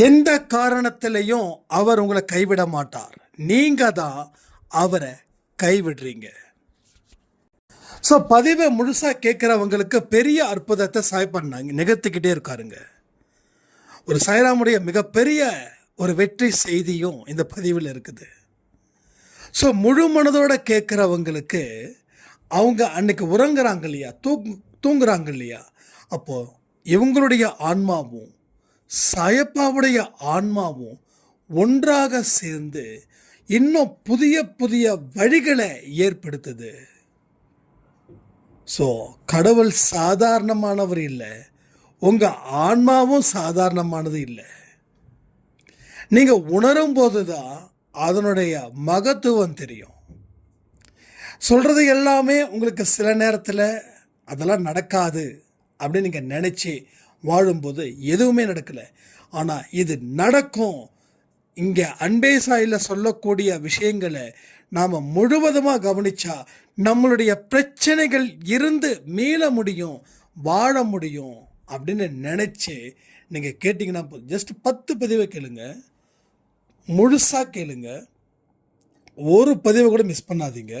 எந்த காரணத்திலையும் அவர் உங்களை கைவிட மாட்டார். நீங்க தான் அவரை கைவிடுறீங்க. ஸோ பதிவை முழுசாக கேட்குறவங்களுக்கு பெரிய அற்புதத்தை பண்ணாங்க நிகழ்த்திக்கிட்டே இருக்காருங்க. ஒரு சாய்ராமுடைய மிகப்பெரிய ஒரு வெற்றி செய்தியும் இந்த பதிவில் இருக்குது. ஸோ முழு மனதோட கேட்குறவங்களுக்கு அவங்க அன்னைக்கு உறங்குறாங்க இல்லையா, தூங்குறாங்க இல்லையா, அப்போது இவங்களுடைய ஆன்மாவும் சாயப்பாவுடைய ஆன்மாவும் ஒன்றாக சேர்ந்து இன்னும் புதிய புதிய வழிகளை ஏற்படுத்துது. ஸோ கடவுள் சாதாரணமானவர் இல்லை, உங்கள் ஆன்மாவும் சாதாரணமானது இல்லை. நீங்கள் உணரும் போது தான் அதனுடைய மகத்துவம் தெரியும். சொல்கிறது எல்லாமே உங்களுக்கு சில நேரத்தில் அதெல்லாம் நடக்காது அப்படின்னு நீங்கள் நினச்சி வாழும்போது எதுவுமே நடக்கலை. ஆனால் இது நடக்கும். இங்கே அன்பே சாயில் சொல்லக்கூடிய விஷயங்களை நாம் முழுவதுமாக கவனித்தா நம்மளுடைய பிரச்சனைகள் இருந்து மீள முடியும், வாழ முடியும் அப்படின்னு நினச்சி நீங்கள் கேட்டிங்கன்னா ஜஸ்ட் 10 பதிவை கேளுங்க, முழுசாக கேளுங்க, ஒரு பதிவை கூட மிஸ் பண்ணாதீங்க.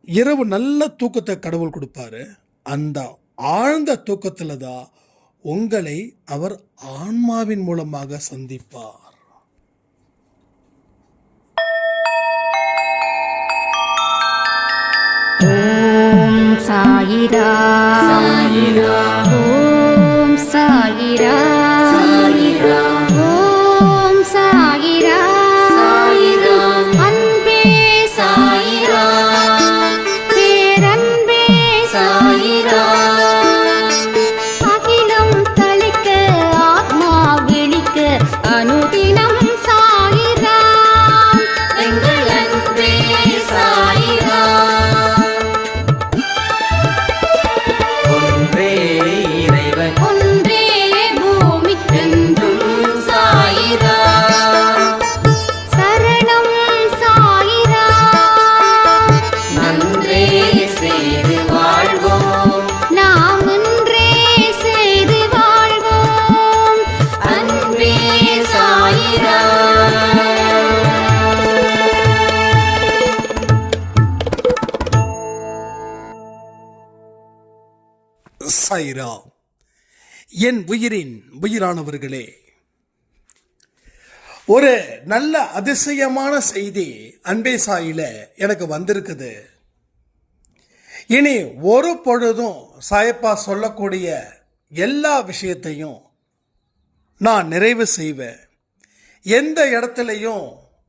இரவு நல்ல தூக்கத்தை கடவுள் கொடுப்பாரு. அந்த ஆழ்ந்த தூக்கத்தில் தான் உங்களை அவர் ஆன்மாவின் மூலமாக சந்திப்பார். ஓம் சாயிரா சாயிரா, ஓம் சாயிரா சாயிரா, ஓம் சாயிரா சாயிரா, அன்பே சாயிரா, பேரன்பே சாயிரா, அகிலம் தளிக்க ஆத்மா விழிக்க அனுதினம் சாயிரா, எங்கள் அன்பே சாயிரா. சாயிரா. என் உயிரின் உயிரானவர்களே, ஒரு நல்ல அதிசயமான செய்தி அன்பே சாயில எனக்கு வந்திருக்குது. இனி ஒரு பொழுதும் சாயப்பா சொல்லக்கூடிய எல்லா விஷயத்தையும் நான் நிறைவு செய்வேன். எந்த இடத்துலையும்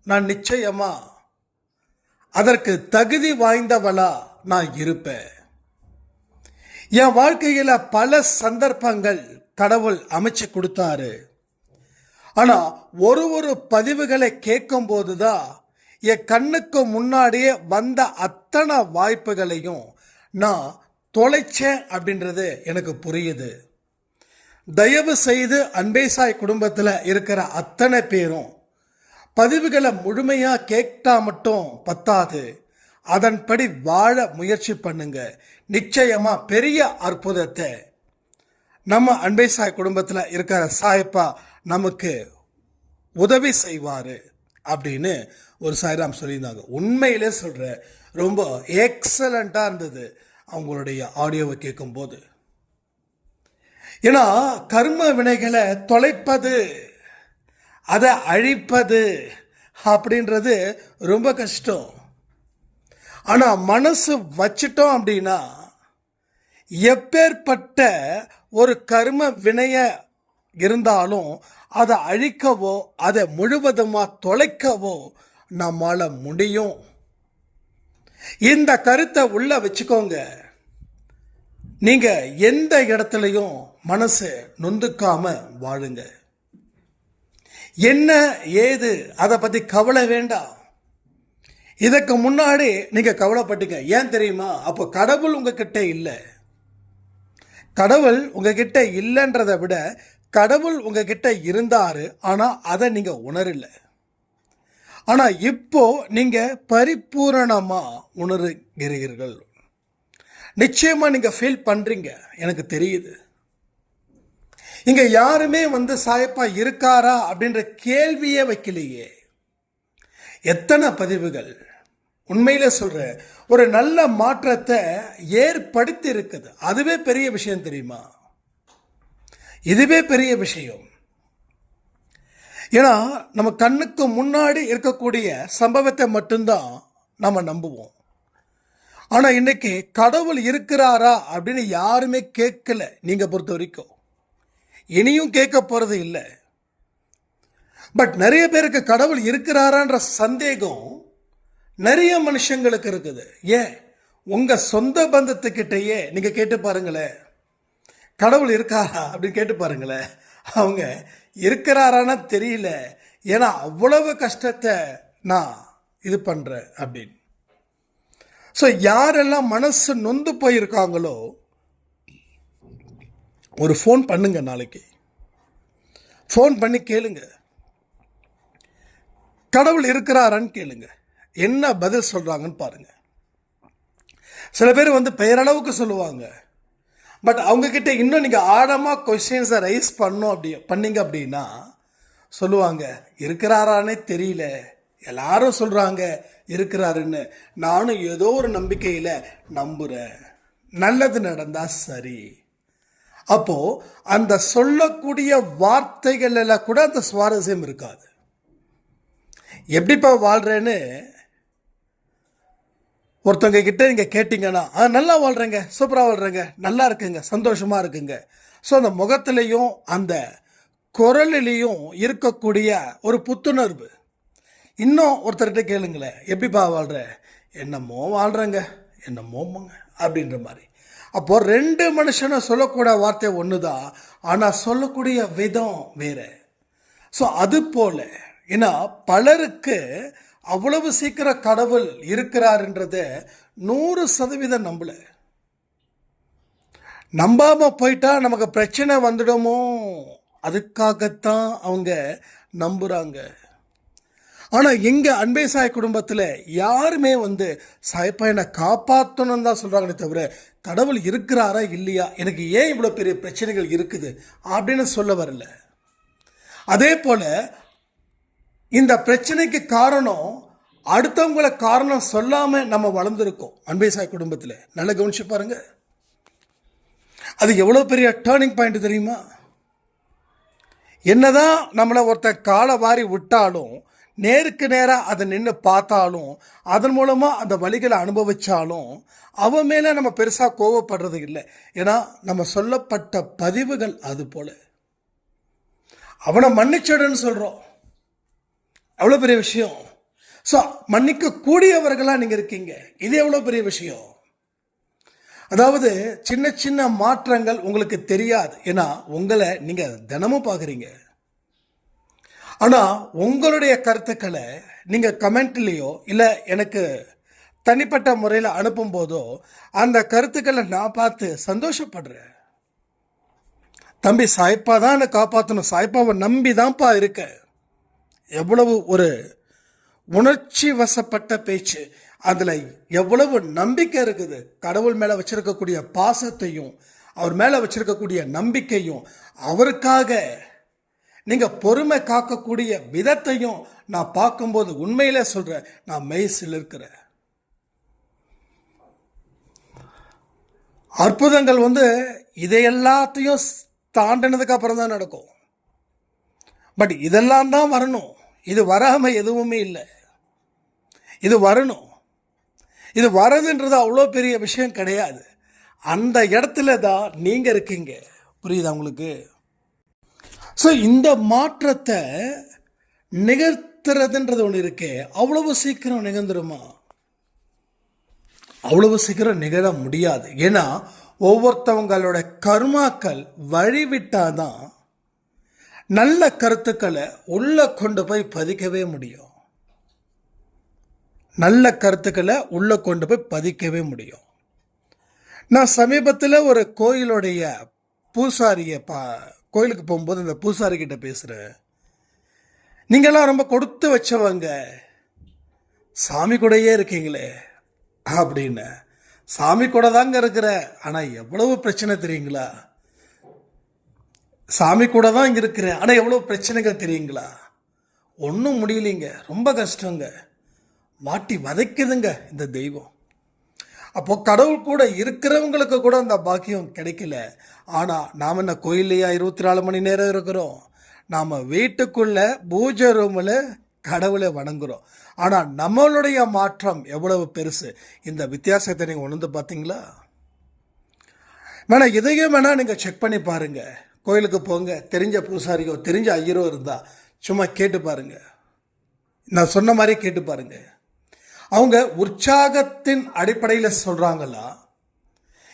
நான் நிச்சயமா அதற்கு தகுதி வாய்ந்தவளா நான் இருப்பேன். என் வாழ்க்கையில் பல சந்தர்ப்பங்கள் கடவுள் அமைச்சு கொடுத்தாரு. ஆனால் ஒரு பதிவுகளை கேட்கும் போது தான் என் கண்ணுக்கு முன்னாடியே வந்த அத்தனை வாய்ப்புகளையும் நான் தொலைச்சேன் அப்படின்றது எனக்கு புரியுது. தயவு செய்து அன்பே சாய் குடும்பத்தில் இருக்கிற அத்தனை பேரும் பதிவுகளை முழுமையாக கேட்டா மட்டும் பத்தாது, அதன்படி வாழ முயற்சி பண்ணுங்க. நிச்சயமா பெரிய அற்புதத்தை நம்ம அன்பே சாய் குடும்பத்தில் இருக்கிற சாயப்பா நமக்கு உதவி செய்வார் அப்படின்னு ஒரு சாய்ராம் சொல்லியிருந்தாங்க. உண்மையிலே சொல்கிறேன், ரொம்ப எக்ஸலண்ட்டாக இருந்தது அவங்களுடைய ஆடியோவை கேட்கும்போது. ஏன்னா கர்ம வினைகளை தொலைப்பது, அதை அழிப்பது அப்படின்றது ரொம்ப கஷ்டம். ஆனால் மனசு வச்சிட்டோம் அப்படின்னா எப்பேற்பட்ட ஒரு கர்ம வினைய இருந்தாலும் அதை அழிக்கவோ அதை முழுவதுமாக தொலைக்கவோ நம்மால் முடியும். இந்த கருத்தை உள்ள வச்சுக்கோங்க. நீங்கள் எந்த இடத்துலையும் மனசை நொந்துக்காம வாழுங்க. என்ன ஏது அதை பற்றி கவலை வேண்டாம். இதற்கு முன்னாடி நீங்கள் கவலைப்பட்டீங்க, ஏன் தெரியுமா? அப்போ கடவுள் உங்ககிட்ட இல்லை. கடவுள் உங்ககிட்ட இல்லைன்றதை விட கடவுள் உங்ககிட்ட இருந்தார், ஆனால் அதை நீங்கள் உணரல. ஆனால் இப்போ நீங்கள் பரிபூரணமாக உணர்கிறீர்கள். நிச்சயமாக நீங்கள் ஃபீல் பண்ணுறீங்க, எனக்கு தெரியுது. இங்க யாருமே சாயப்பா இருக்காரா அப்படின்ற கேள்வியே வைக்கலையே. எத்தனை பதிவுகள் உண்மையில சொல்ற ஒரு நல்ல மாற்றத்தை ஏற்படுத்தி இருக்குது. அதுவே பெரிய விஷயம் தெரியுமா? இதுவே பெரிய விஷயம். ஏன்னா நம்ம கண்ணுக்கு முன்னாடி இருக்கக்கூடிய சம்பவத்தை மட்டும்தான் நம்ம நம்புவோம். ஆனா இன்னைக்கு கடவுள் இருக்கிறாரா அப்படின்னு யாருமே கேட்கல. நீங்க பொறுத்த வரைக்கும் இனியும் கேட்க போறது இல்லை. பட் நிறைய பேருக்கு கடவுள் இருக்கிறாரான்ற சந்தேகம் நிறைய மனுஷங்களுக்கு இருக்குது. ஏன் உங்க சொந்த பந்தத்துக்கிட்டேயே நீங்க கேட்டு பாருங்களேன், கடவுள் இருக்காரா அப்படின்னு கேட்டு பாருங்களேன். அவங்க இருக்கிறாரான்னா தெரியல, ஏன்னா அவ்வளவு கஷ்டத்தை நான் இது பண்றேன் அப்படின்னு. ஸோ யாரெல்லாம் மனசு நொந்து போயிருக்காங்களோ ஒரு ஃபோன் பண்ணுங்க, நாளைக்கு ஃபோன் பண்ணி கேளுங்க, கடவுள் இருக்கிறாரான்னு கேளுங்க, என்ன பதில் சொல்றாங்கன்னு பாருங்க. சில பேர் பெயரளவுக்கு சொல்லுவாங்க. பட் அவங்க கிட்ட இன்னும் நீங்க ஆழமா கொஸ்டின்ஸை ரைஸ் பண்ணீங்க அப்படின்னா சொல்லுவாங்க, இருக்கிறாரானே தெரியல, எல்லாரும் சொல்றாங்க இருக்கிறாருன்னு, நானும் ஏதோ ஒரு நம்பிக்கையில நம்புறேன், நல்லது நடந்தா சரி. அப்போ அந்த சொல்லக்கூடிய வார்த்தைகள் எல்லாம் கூட அந்த சுவாரஸ்யம் இருக்காது. எப்படிப்பா வாழ்றேன்னு ஒருத்தவங்க கிட்ட நீங்க கேட்டீங்கன்னா, நல்லா வாழ்றேங்க, சூப்பராக வாழ்றேங்க, நல்லா இருக்குங்க, சந்தோஷமா இருக்குங்க. ஸோ அந்த முகத்திலையும் அந்த குரலிலையும் இருக்கக்கூடிய ஒரு புத்துணர்வு. இன்னும் ஒருத்தர்கிட்ட கேளுங்களேன், எப்படிப்பா வாழ்ற, என்னமோ வாழ்றேங்க, என்னமோங்க அப்படின்ற மாதிரி. அப்போ ரெண்டு மனுஷனை சொல்லக்கூடிய வார்த்தை ஒன்று தான், ஆனால் சொல்லக்கூடிய விதம் வேற. ஸோ அது போல ஏன்னா பலருக்கு அவ்வளவு சீக்கிரம் கடவுள் இருக்கிறார்ன்றத 100% நம்பல. நம்பாம போயிட்டா நமக்கு பிரச்சனை வந்துடுமோ, அதுக்காகத்தான் அவங்க நம்புறாங்க. ஆனா எங்க அன்பே சாய் குடும்பத்தில் யாருமே சாயப்பா என்னை காப்பாற்றணும் தான் சொல்றாங்களே தவிர கடவுள் இருக்கிறாரா இல்லையா, எனக்கு ஏன் இவ்வளவு பெரிய பிரச்சனைகள் இருக்குது அப்படின்னு சொல்ல வரல. அதே போல இந்த பிரச்சனைக்கு காரணம் அடுத்தவங்களை காரணம் சொல்லாம நம்ம வளர்ந்துருக்கோம் அன்பே சாய் குடும்பத்தில். நல்லா கவனிச்சு பாருங்க, அது எவ்வளவு பெரிய டேர்னிங் பாயிண்ட் தெரியுமா? என்னதான் நம்மளை ஒருத்தர் காலை வாரி விட்டாலும், நேருக்கு நேராக அதை நின்று பார்த்தாலும், அதன் மூலமா அந்த வழிகளை அனுபவிச்சாலும் அவன் மேல நம்ம பெருசா கோவப்படுறது இல்லை. ஏன்னா நம்ம சொல்லப்பட்ட பதிவுகள் அது போல. அவனை மன்னிச்சிடுன்னு சொல்றோம், எவ்வளோ பெரிய விஷயம். ஸோ மன்னிக்க கூடியவர்களாக நீங்கள் இருக்கீங்க, இது எவ்வளோ பெரிய விஷயம். அதாவது சின்ன சின்ன மாற்றங்கள் உங்களுக்கு தெரியாது, ஏன்னா உங்களை நீங்கள் தினமும் பார்க்குறீங்க. ஆனால் உங்களுடைய கருத்துக்களை நீங்கள் கமெண்ட்லேயோ இல்லை எனக்கு தனிப்பட்ட முறையில் அனுப்பும் போதோ அந்த கருத்துக்களை நான் பார்த்து சந்தோஷப்படுறேன். தம்பி சாய்ப்பா தான் என்னை காப்பாற்றணும், சாய்ப்பாவை நம்பி தான்ப்பா இருக்க. எவ்வளவு ஒரு உணர்ச்சி வசப்பட்ட பேச்சு, அதில் எவ்வளவு நம்பிக்கை இருக்குது. கடவுள் மேலே வச்சிருக்கக்கூடிய பாசத்தையும் அவர் மேலே வச்சிருக்கக்கூடிய நம்பிக்கையும் அவருக்காக நீங்கள் பொறுமை காக்கக்கூடிய விதத்தையும் நான் பார்க்கும்போது உண்மையிலே சொல்கிறேன், நான் மெய்சில் இருக்கிறேன். அற்புதங்கள் இதை எல்லாத்தையும் தாண்டினதுக்கு அப்புறம் தான் நடக்கும். பட் இதெல்லாம் தான் வரணும், இது வராம எதுவுமே இல்லை, இது வரணும். இது வரதுன்றது அவ்வளோ பெரிய விஷயம் கிடையாது. அந்த இடத்துல தான் நீங்க இருக்கீங்க, புரியுதா உங்களுக்கு? ஸோ இந்த மாற்றத்தை நிகழ்த்துறதுன்றது ஒன்று இருக்கே, அவ்வளவு சீக்கிரம் நிகழ்ந்துருமா? அவ்வளவு சீக்கிரம் நிகழ முடியாது. ஏன்னா ஒவ்வொருத்தவங்களோட கர்மாக்கள் வழிவிட்டாதான் நல்ல கருத்துக்களை உள்ள கொண்டு போய் பதிக்கவே முடியும். நல்ல கருத்துக்களை உள்ள கொண்டு போய் பதிக்கவே முடியும். நான் சமீபத்தில் ஒரு கோயிலுடைய பூசாரியை கோயிலுக்கு போகும்போது அந்த பூசாரி கிட்ட பேசுகிறேன். நீங்களாம் ரொம்ப கொடுத்து வச்சவங்க, சாமி கூடயே இருக்கீங்களே அப்படின்னு. சாமி கூட தாங்க இருக்கிற, ஆனால் எவ்வளவு பிரச்சனை தெரியுங்களா? சாமி கூட தான் இருக்கிறேன், ஆனால் எவ்வளோ பிரச்சனைகள் தெரியுங்களா? ஒன்றும் முடியலைங்க, ரொம்ப கஷ்டங்க, மாட்டி வதைக்குதுங்க இந்த தெய்வம். அப்போ கடவுள் கூட இருக்கிறவங்களுக்கு கூட அந்த பாக்கியம் கிடைக்கல. ஆனால் நாம் என்ன கோயில்லையா 24 மணி நேரம் இருக்கிறோம்? நாம் வீட்டுக்குள்ள பூஜை ரூமில் கடவுளை வணங்குறோம். ஆனால் நம்மளுடைய மாற்றம் எவ்வளவு பெருசு, இந்த வித்தியாசத்தை நீங்கள் உணர்ந்து பார்த்தீங்களா? வேணா இதையும் வேணால் நீங்கள் செக் பண்ணி பாருங்கள். கோயிலுக்கு போங்க, தெரிஞ்ச பூசாரியோ தெரிஞ்ச ஐயரோ இருந்தால் சும்மா கேட்டு பாருங்க, நான் சொன்ன மாதிரி கேட்டு பாருங்க. அவங்க உற்சாகத்தின் அடிப்படையில் சொல்கிறாங்களா,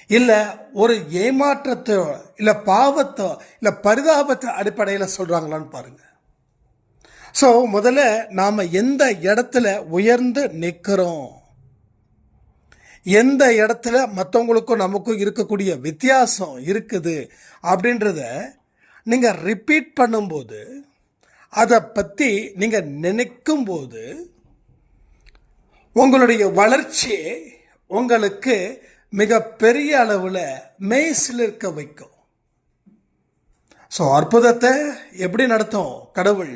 இல்லை ஒரு ஏமாற்றத்தோ இல்லை பாவத்தோ இல்லை பரிதாபத்தை அடிப்படையில் சொல்கிறாங்களான்னு பாருங்கள். ஸோ முதல்ல நாம் எந்த இடத்துல உயர்ந்து நிற்கிறோம், எந்த இடத்துல மற்றவங்களுக்கும் நமக்கும் இருக்கக்கூடிய வித்தியாசம் இருக்குது அப்படின்றத நீங்கள் ரிப்பீட் பண்ணும்போது, அதை பற்றி நீங்கள் நினைக்கும்போது உங்களுடைய வளர்ச்சி உங்களுக்கு மிக பெரிய அளவில் மெய்சிலிருக்க வைக்கும். ஸோ அற்புதத்தை எப்படி நடத்தும் கடவுள்?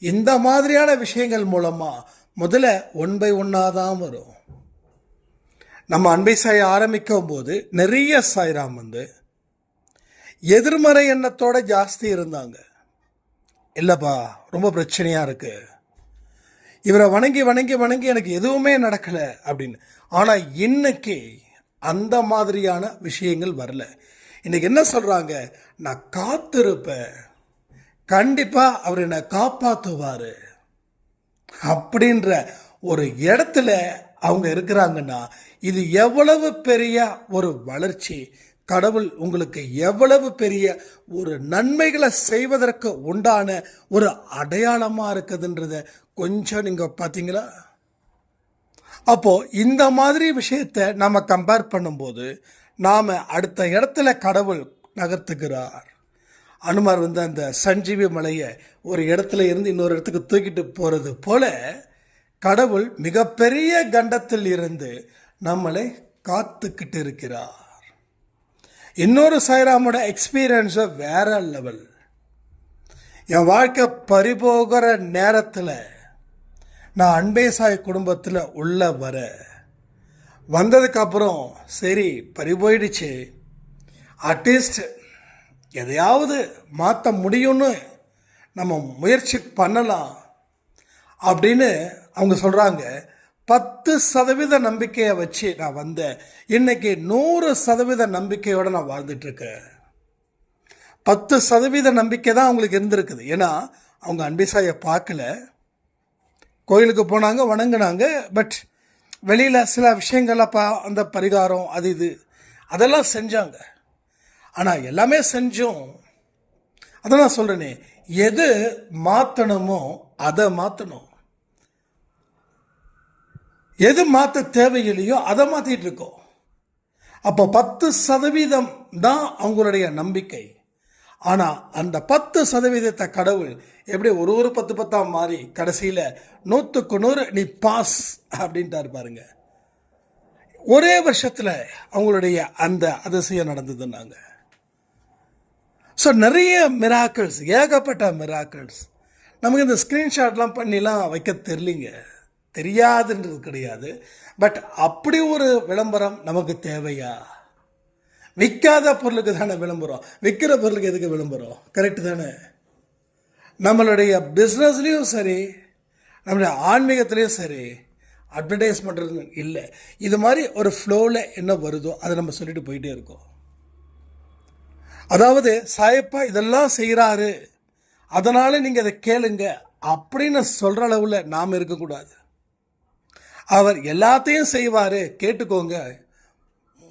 இந்த மாதிரியான விஷயங்கள் மூலமாக முதல்ல 1 by 1 தான் வரும். நம்ம அன்பை சாய ஆரம்பிக்கும் போது நிறைய சாய்ராம் வந்து எதிர்மறை எண்ணத்தோட ஜாஸ்தி இருந்தாங்க. இல்லைப்பா, ரொம்ப பிரச்சனையாக இருக்குது, இவரை வணங்கி வணங்கி வணங்கி எனக்கு எதுவுமே நடக்கலை அப்படின்னு. ஆனால் இன்னைக்கு அந்த மாதிரியான விஷயங்கள் வரல. இன்னைக்கு என்ன சொல்கிறாங்க, நான் காத்திருப்பேன், கண்டிப்பாக அவர் என்னை காப்பாற்றுவார் அப்படின்ற ஒரு இடத்துல அவங்க இருக்கிறாங்கன்னா, இது எவ்வளவு பெரிய ஒரு வளர்ச்சி, கடவுள் உங்களுக்கு எவ்வளவு பெரிய ஒரு நன்மைகளை செய்வதற்கு உண்டான ஒரு அடையாளமாக இருக்குதுன்றத கொஞ்சம் நீங்கள் பார்த்தீங்களா? அப்போது இந்த மாதிரி விஷயத்தை நம்ம கம்பேர் பண்ணும்போது நாம் அடுத்த இடத்துல கடவுள் நகர்த்துகிறார். அனுமார் வந்து அந்த சஞ்சீவி மலையை ஒரு இடத்துல இருந்து இன்னொரு இடத்துக்கு தூக்கிட்டு போகிறது போல கடவுள் மிகப்பெரிய கண்டத்தில் இருந்து நம்மளை காத்துக்கிட்டு இருக்கிறார். இன்னொரு சாய்ராமோட எக்ஸ்பீரியன்ஸை வேற லெவல். என் வாழ்க்கை பறிபோகிற நேரத்தில் நான் அன்பே சாய் குடும்பத்தில் உள்ள வந்ததுக்கப்புறம் சரி பறிபோயிடுச்சு, அட்லீஸ்ட் எதையாவது மாற்ற முடியும்னு நம்ம முயற்சி பண்ணலாம் அப்படின்னு அவங்க சொல்கிறாங்க. 10% நம்பிக்கையை வச்சு நான் வந்தேன், இன்னைக்கு 100% நம்பிக்கையோடு நான் வாழ்ந்துட்டுருக்கேன். 10% நம்பிக்கை தான் அவங்களுக்கு இருந்திருக்குது. ஏன்னா அவங்க அன்பிசாயை பார்க்கல, கோயிலுக்கு போனாங்க, வணங்கினாங்க, பட் வெளியில் சில விஷயங்கள்லாம் அந்த பரிகாரம் அது இது அதெல்லாம் செஞ்சாங்க. ஆனால் எல்லாமே செஞ்சோம், அதை நான் சொல்கிறேனே, எது மாற்றணுமோ அதை மாற்றணும், எது மாற்ற தேவையில்லையோ அதை மாற்றிட்டு இருக்கோம். அப்போ 10% தான் அவங்களுடைய நம்பிக்கை. ஆனால் அந்த 10% கடவுள் எப்படி ஒரு 10 மாறி கடைசியில் 100க்கு 100 நீ பாஸ் அப்படின்ட்டு பாருங்க. ஒரே வருஷத்தில் அவங்களுடைய அந்த அதிசயம் நடந்ததுன்னாங்க. ஸோ நிறைய மிராக்கிள்ஸ், ஏகப்பட்ட மிராக்கிள்ஸ். நமக்கு இந்த ஸ்க்ரீன்ஷாட்லாம் பண்ணிலாம் வைக்க தெரியலிங்க, தெரியாதுன்றது கிடையாது. பட் அப்படி ஒரு விளம்பரம் நமக்கு தேவையா? விற்காத பொருளுக்கு தானே விளம்பரம், விற்கிற பொருளுக்கு எதுக்கு விளம்பரம்? கரெக்டு தானே? நம்மளுடைய பிஸ்னஸ்லேயும் சரி, நம்மளுடைய ஆன்மீகத்துலேயும் சரி, அட்வர்டைஸ் பண்ணுறது இல்லை. இது மாதிரி ஒரு ஃப்ளோவில் என்ன வருதோ அதை நம்ம சொல்லிட்டு போயிட்டே இருக்கோம். அதாவது சாயப்பா இதெல்லாம் செய்கிறாரு, அதனால் நீங்கள் அதை கேளுங்க அப்படின்னு சொல்கிற அளவில் நாம் இருக்கக்கூடாது. அவர் எல்லாத்தையும் செய்வார், கேட்டுக்கோங்க,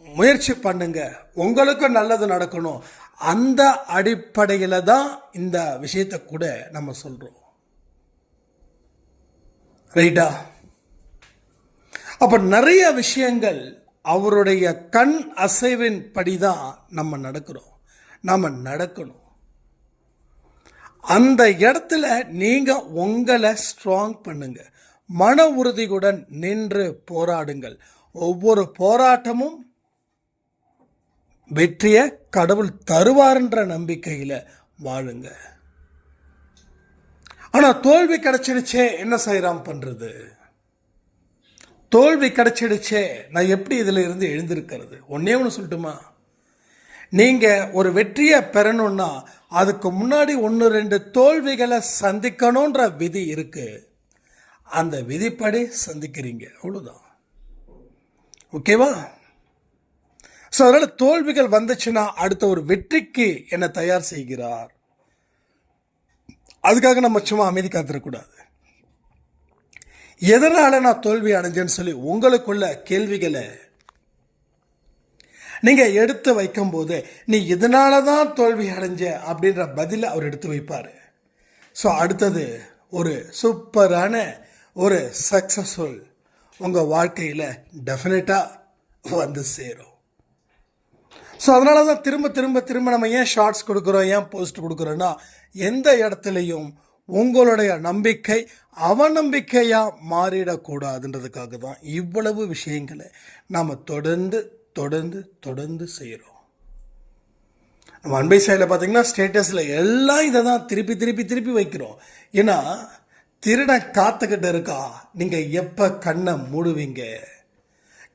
முயற்சி பண்ணுங்க, உங்களுக்கும் நல்லது நடக்கணும். அந்த அடிப்படையில் தான் இந்த விஷயத்தை கூட நம்ம சொல்கிறோம். ரைட்டா? அப்போ நிறைய விஷயங்கள் அவருடைய கண் அசைவின் படி தான் நம்ம நடக்கணும். அந்த இடத்துல நீங்கள் உங்களை ஸ்ட்ராங் பண்ணுங்க, மன உறுதியுடன் நின்று போராடுங்கள். ஒவ்வொரு போராட்டமும் வெற்றியை கடவுள் தருவார்ன்ற நம்பிக்கையில் வாழுங்க. ஆனால் தோல்வி கிடைச்சிடுச்சே, என்ன செய்யலாம் பண்ணுறது? தோல்வி கிடைச்சிடுச்சே, நான் எப்படி இதில் இருந்து எழுந்திருக்கிறது? ஒன்றே ஒன்று சொல்லட்டுமா? நீங்கள் ஒரு வெற்றியை பெறணும்னா அதுக்கு முன்னாடி 1-2 தோல்விகளை சந்திக்கணுன்ற விதி இருக்கு. அந்த விதிப்படி சந்திக்கிறீங்க, அவ்வளோதான். ஓகேவா? ஸோ அதனால் தோல்விகள் வந்துச்சுன்னா அடுத்த ஒரு வெற்றிக்கு என்னை தயார் செய்கிறார். அதுக்காக நம்ம சும்மா அமைதி காத்திடக்கூடாது. எதனால் நான் தோல்வி அடைஞ்சேன்னு சொல்லி உங்களுக்குள்ள கேள்விகளை நீங்கள் எடுத்து வைக்கும்போது நீ இதனால தான் தோல்வி அடைஞ்ச அப்படின்ற பதிலை அவர் எடுத்து வைப்பார். ஸோ அடுத்தது ஒரு சூப்பரான ஒரு சக்ஸஸ்ஃபுல் உங்கள் வாழ்க்கையில் டெஃபினட்டாக வந்து சேரும். ஸோ அதனால தான் திரும்ப திரும்ப திரும்ப நம்ம ஏன் ஷார்ட்ஸ் கொடுக்குறோம், ஏன் போஸ்ட் கொடுக்குறோன்னா, எந்த இடத்துலையும் உங்களுடைய நம்பிக்கை அவநம்பிக்கையாக மாறிடக்கூடாதுன்றதுக்காக தான் இவ்வளவு விஷயங்களை நாம் தொடர்ந்து தொடர்ந்து தொடர்ந்து செய்கிறோம். நம்ம அன்பை சைடில் பார்த்தீங்கன்னா ஸ்டேட்டஸில் எல்லாம் இதை தான் திருப்பி திருப்பி திருப்பி வைக்கிறோம். ஏன்னா திருடன் காத்துக்கிட்டு இருக்கா, நீங்கள் எப்போ கண்ணை மூடுவீங்க?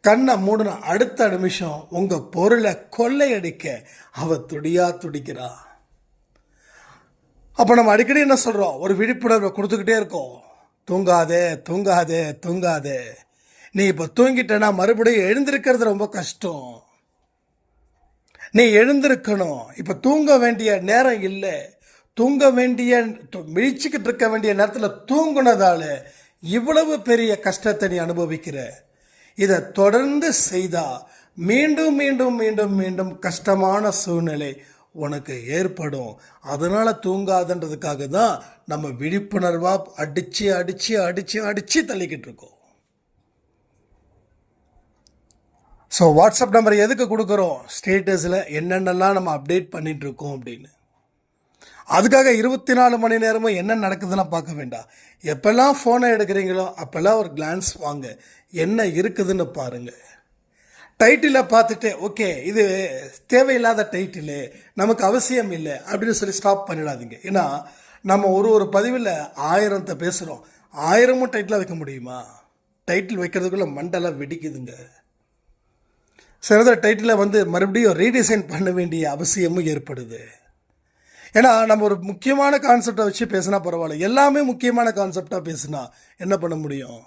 கண்ணை மூடின அடுத்த நிமிஷம் உங்கள் பொருளை கொள்ளையடிக்க அவ துடிக்கிறா. அப்போ நம்ம அடிக்கடி என்ன சொல்கிறோம்? ஒரு விழிப்புணர்வை கொடுத்துக்கிட்டே இருக்கோம். தூங்காதே தூங்காதே தூங்காதே. நீ இப்போ தூங்கிட்டேன்னா மறுபடியும் எழுந்திருக்கிறது ரொம்ப கஷ்டம். நீ எழுந்திருக்கணும். இப்போ தூங்க வேண்டிய நேரம் இல்லை. தூங்க வேண்டிய விழிச்சுக்கிட்டு இருக்க வேண்டிய நேரத்தில் தூங்குனதால இவ்வளவு பெரிய கஷ்டத்தை நீ அனுபவிக்கிற. இதை தொடர்ந்து செய்தால் மீண்டும் மீண்டும் மீண்டும் மீண்டும் கஷ்டமான சூழ்நிலை உனக்கு ஏற்படும். அதனால் தூங்காதுன்றதுக்காக தான் நம்ம விழிப்புணர்வாக அடித்து அடித்து அடித்து அடித்து தள்ளிக்கிட்டு இருக்கோம். ஸோ வாட்ஸ்அப் நம்பர் எதுக்கு கொடுக்குறோம்? ஸ்டேட்டஸில் என்னென்னலாம் நம்ம அப்டேட் பண்ணிகிட்ருக்கோம் அப்படின்னு. அதுக்காக 24 மணி நேரமும் என்ன நடக்குதுன்னா பார்க்க வேண்டாம். எப்போல்லாம் ஃபோனை எடுக்கிறீங்களோ அப்போல்லாம் ஒரு கிளான்ஸ் வாங்க, என்ன இருக்குதுன்னு பாருங்கள். டைட்டிலை பார்த்துட்டு ஓகே இது தேவையில்லாத டைட்டிலு, நமக்கு அவசியம் இல்லை அப்படின்னு சொல்லி ஸ்டாப் பண்ணிடாதீங்க. ஏன்னா நம்ம ஒரு பதிவில் 1000 பேசுகிறோம். 1000 டைட்டிலாக வைக்க முடியுமா? டைட்டில் வைக்கிறதுக்குள்ளே மண்டெல்லாம் வெடிக்குதுங்க. சிலத டைட்டிலை மறுபடியும் ரீடிசைன் பண்ண வேண்டிய அவசியமும் ஏற்படுது. ஏன்னா நம்ம ஒரு முக்கியமான கான்செப்டை வச்சு பேசினா பரவாயில்ல, எல்லாமே முக்கியமான கான்செப்டாக பேசினா என்ன பண்ண முடியும்?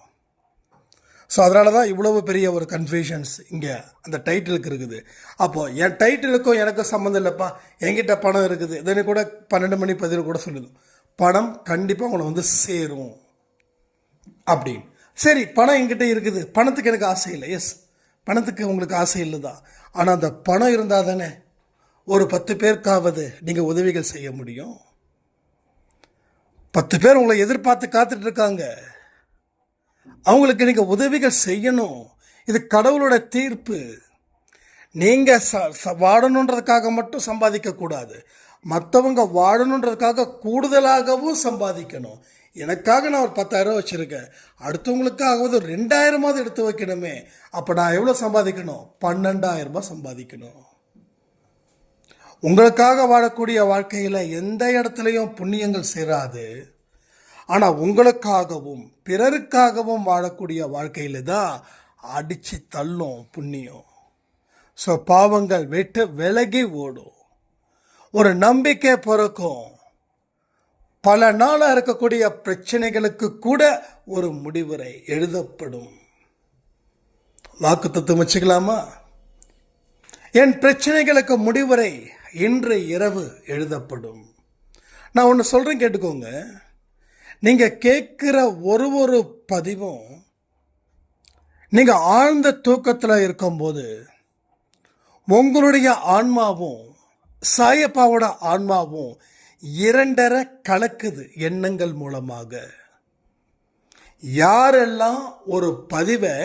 ஸோ அதனால தான் இவ்வளவு பெரிய ஒரு கன்ஃபியூஷன்ஸ் இங்கே அந்த டைட்டிலுக்கு இருக்குது. அப்போது என் டைட்டிலுக்கும் எனக்கும் சம்மந்தம் இல்லைப்பா, என்கிட்ட பணம் இருக்குது, இதனை கூட 12 மணி 10 கூட சொல்லுது, பணம் கண்டிப்பாக உங்களை சேரும் அப்படின்னு. சரி, பணம் என்கிட்ட இருக்குது, பணத்துக்கு எனக்கு ஆசை இல்லை. எஸ், பணத்துக்கு உங்களுக்கு ஆசை இல்லை தான். ஆனால் அந்த பணம் இருந்தால் தானே ஒரு 10 பேருக்காவது நீங்கள் உதவிகள் செய்ய முடியும். 10 பேர் உங்களை எதிர்பார்த்து காத்துட்டு இருக்காங்க, அவங்களுக்கு நீங்கள் உதவிகள் செய்யணும். இது கடவுளோட தீர்ப்பு. நீங்கள் வாழணுன்றதுக்காக மட்டும் சம்பாதிக்கக்கூடாது, மற்றவங்க வாழணுன்றதுக்காக கூடுதலாகவும் சம்பாதிக்கணும். எனக்காக நான் ஒரு 10,000 வச்சுருக்கேன், அடுத்தவங்களுக்காகவது 2,000 எடுத்து வைக்கணுமே. அப்போ நான் எவ்வளோ சம்பாதிக்கணும்? 12,000 சம்பாதிக்கணும். உங்களுக்காக வாழக்கூடிய வாழ்க்கையில் எந்த இடத்துலையும் புண்ணியங்கள் சேராது. ஆனால் உங்களுக்காகவும் பிறருக்காகவும் வாழக்கூடிய வாழ்க்கையில் தான் அடித்து தள்ளும் புண்ணியம். ஸோ பாவங்கள் விட்டு விலகி ஓடும். ஒரு நம்பிக்கை பிறக்கும். பல நாளாக இருக்கக்கூடிய பிரச்சனைகளுக்கு கூட ஒரு முடிவுரை எழுதப்படும். வாக்கு தத்துவம் வச்சுக்கலாமா? என் பிரச்சனைகளுக்கு முடிவுரை இன்று இரவு எழுதப்படும். நான் ஒன்று சொல்கிறேன், கேட்டுக்கோங்க. நீங்கள் கேட்குற ஒரு பதிவும் நீங்கள் ஆழ்ந்த தூக்கத்தில் இருக்கும்போது உங்களுடைய ஆன்மாவும் சாயப்பாவோட ஆன்மாவும் 2 கலக்குது எண்ணங்கள் மூலமாக. யாரெல்லாம் ஒரு பதிவை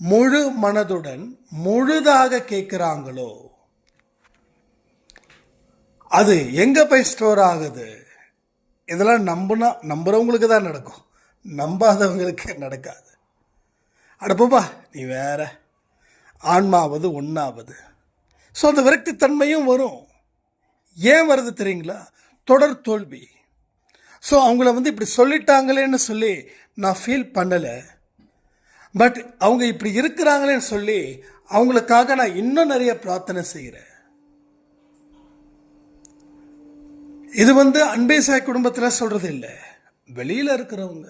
முழு மனதுடன் முழுதாக கேட்குறாங்களோ அது எங்கே போய் ஸ்டோர் ஆகுது? இதெல்லாம் நம்புறவங்களுக்கு தான் நடக்கும், நம்பாதவங்களுக்கு நடக்காது. அடப்போப்பா நீ வேற, ஆன்மாவது ஒன்றாவது. ஸோ அந்த விரக்தி தன்மையும் வரும். ஏன் வருது தெரியுங்களா? தொடர் தோல்வி. ஸோ அவங்கள வந்து இப்படி சொல்லிட்டாங்களேன்னு சொல்லி நான் ஃபீல் பண்ணலை. பட் அவங்க இப்படி இருக்கிறாங்களேன்னு சொல்லி அவங்களுக்காக நான் இன்னும் நிறைய பிரார்த்தனை செய்கிறேன். இது வந்து அன்பே சாய் குடும்பத்தில் சொல்கிறது இல்லை, வெளியில் இருக்கிறவங்க.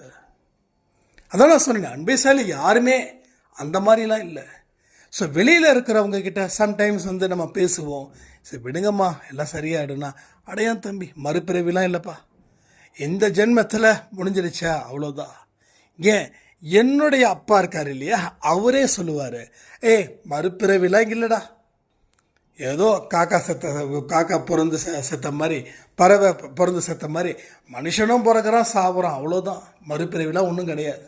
அதான் நான் சொன்னேன், அன்பே சாயில் யாருமே அந்த மாதிரிலாம் இல்லை. ஸோ வெளியில் இருக்கிறவங்க கிட்ட சம்டைம்ஸ் வந்து நம்ம பேசுவோம், சரி விடுங்கம்மா எல்லாம் சரியாயிடும்னா, அடையான் தம்பி மறுபிறவிலாம் இல்லைப்பா, எந்த ஜென்மத்தில் முடிஞ்சிருச்சா அவ்வளோதான். ஏன் என்னுடைய அப்பா இருக்கார் இல்லையா, அவரே சொல்லுவார், மறுபிறவிலாம் இல்லைடா, ஏதோ காக்கா பிறந்து செத்த மாதிரி, பறவை பிறந்து செத்த மாதிரி மனுஷனும் பிறக்கிறான் சாப்பிட்றான், அவ்வளோதான், மறுபிறவிலாம் ஒன்றும் கிடையாது.